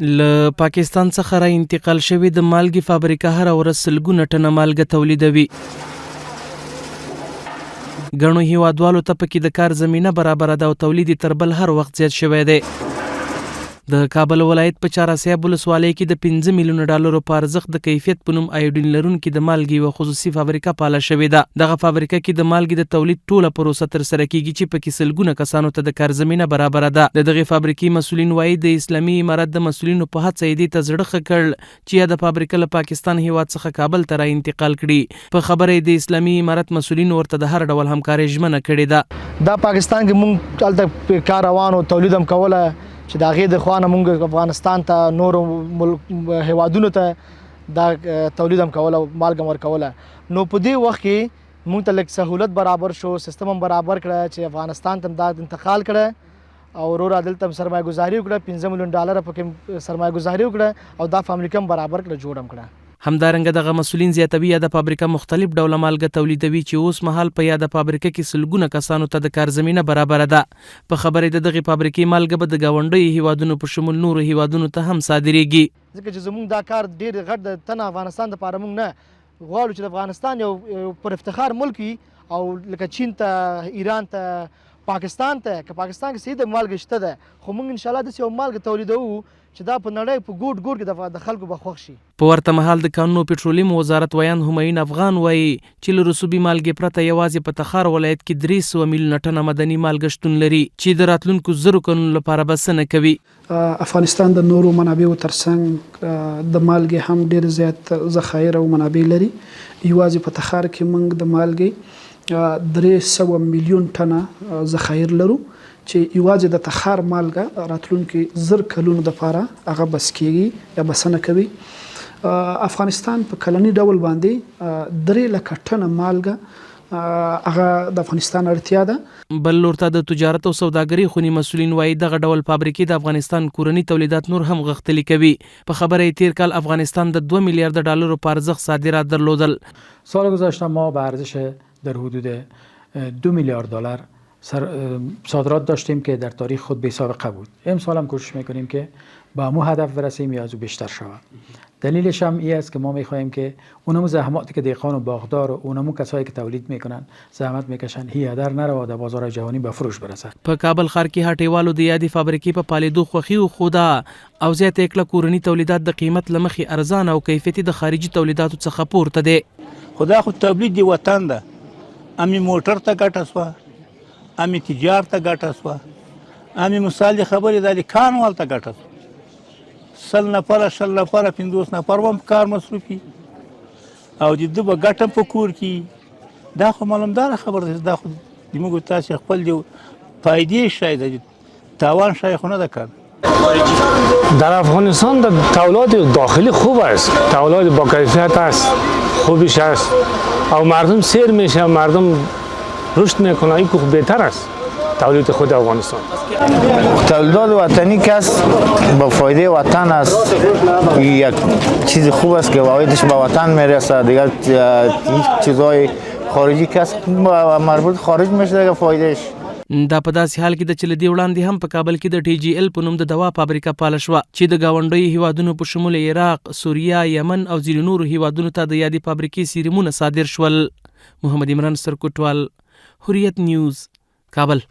له پاکستان څخه را انتقال شوې د مالګې فابریکه هره ورځ سلګونه ټنه مالګه تولیدوي. ګڼو هیوادوالو ته پکې د کار زمینه برابره ده او تولید تر بل هر وخت زیات شوی دی. د کابل ولایت په چهارسیاب ولسوالۍ کې د 5 میلیونه ډالرو په ارزښت د کیفیت په نوم ایوډین لرونکي د مالګې یوه خصوصي فابریکه فعاله شوې ده. دغه فابریکه کې د مالګې د تولید ټوله پروسه ترسره کیږي چې پکې سلګونه کسانو ته د کار زمینه برابره ده. د دغې فابریکې مسؤلین وایي د اسلامي امارت د مسؤلینو په هڅه یې دې ته زړه ښه کړ چې د فابریکه له پاکستان هیواد څخه کابل ته را انتقال کړي. په خبره د اسلامي امارت مسؤلینو ورته د هر ډول همکارۍ ژمنه کړې ده. دا پاکستان کې مونږ هلته کار روان او تولید هم کوله چې د هغې د خوا نه مونږ افغانستان ته نورو هیوادونو ته دا تولید هم کوله او مالګه هم ورکوله. نو په دې وخت کې مونږ ته لږ سهولت برابر شو، سیستم هم برابر کړه چې افغانستان ته دا انتقال کړه او وروره دلته هم سرمایه ګذاري وکړه. 15 میلیون ډالر پکې سرمایه ګذاري وکړه او دا فابریکه هم برابر کړه، جوړ هم کړه. همدارنګه دغه مسؤلین زیاتوي یاده فابریکه مختلف ډوله مالګه تولیدوي چې اوس مهال په یاده فابریکه کې سلګونه کسانو ته د کار زمینه برابره ده. په خبره د دغې فابریکې مالګه به د ګاونډیو هیوادونو په شمول نورو هیوادونو ته هم صادریږي. ځکه چې زموږ دا کار ډېر غټ د تنه افغانستان دپاره موږ نه غواړو چې د افغانستان یو پر افتخار ملک وي او لکه چین ته، ایران ته، پاکستان ته. که پاکستان کې صحیح د مالګه شته ده خو موږ انشاءالله داسې یو مالګه تولیدوو چې دا په نړۍ په ګوټ ګوټ کې د خلکو به خوښ شي. په ورته مهال د کانونو پټرولیم وزارت ویان همایون افغان وایي چې له رسوبي مالګې پرته یوازې په تخار ولایت کې 300 میلیونه ټنه مدني مالګه شتون لري چې د راتلونکو زرو کلونو لپاره بسنه کوي. افغانستان د نورو منابعو ترڅنګ د مالګې هم ډېر زیات ذخایر او منابع لري. یوازې په تخار کې موږ د مالګې 300 میلیون ټنه ذخایر لرو چې یوازې د تخار مالګه راتلونکي 10 کلونو دپاره هغه بس کیږي یا بسنه کوي. افغانستان په کلني ډول باندې 3 لکه ټنه مالګه هغه د افغانستان اړتیا ده. بل لور ته د تجارت او سوداګرۍ خونی مسؤلین وایي دغه ډول فابریکې د افغانستان کورني تولیدات نور هم غښتلي کوي. په خبره یې تیر کال افغانستان د 2 میلیارد ډالرو په ارزښت صادرات درلودل. سال گذشته ما به ارزش در حدود 2 میلیارد دلار صادرات داشتیم که در تاریخ خود بی سابقه بود. امسال هم کوشش میکنیم که با همون هدف برسیم یا از او بیشتر شود. دلیلش هم این است که ما میخواهیم که اونمو زحماتی که دهقان و باغدار و اونمو کسایی که تولید میکنن زحمت میکشن هیدر نره و در بازار جهانی به فروش برسد. په کابل ښار کې هټیوالو د یادې فابریکې په پالېدو خوښي وښوده او زیاته کله کورني تولیدات د قیمت له مخې ارزانه او کیفیتي د خارجي تولیداتو څخه پورته دی. خدا خو تولید دی وطن ده. امی موټر ته ګټه سوه، امی تجارت ته ګټه سوه، امی مثال خبرې د کان وال ته ګټه سوه. 100 نفره 100 نفره 50 نفر هم کار مصروفي او د دوی به ګټه په کور کې. دا خو معلومداره خبره ده. دا خو د موږ تاسې خپل دی فایدې شی ده، تاوان شی خو نه ده کار. در افغانستان در تولید داخلی خوب است، تولید با کیفیت است، خوبیش است او مردم سیر میشه، مردم رشد میکنه. این خوب بهتر است تولید خود افغانستان. تولیدات وطنی که است با فایده وطن است، یک چیز خوب است که عوایدش به وطن میرسه. دیگر چیزهای خارجی که است مربوط خارج میشه دیگر فایدهش. دا په داسې حال کې ده چې له دې وړاندې هم په کابل کې د TGL په نوم د دوا فابریکه فعاله شوه چې د ګاونډیو هیوادونو په شمول عراق، سوریه، یمن او ځینو نورو هیوادونو ته د یادې فابریکې سیریمونه صادر شول. محمد عمران سرکوټوال، حریت نیوز، کابل.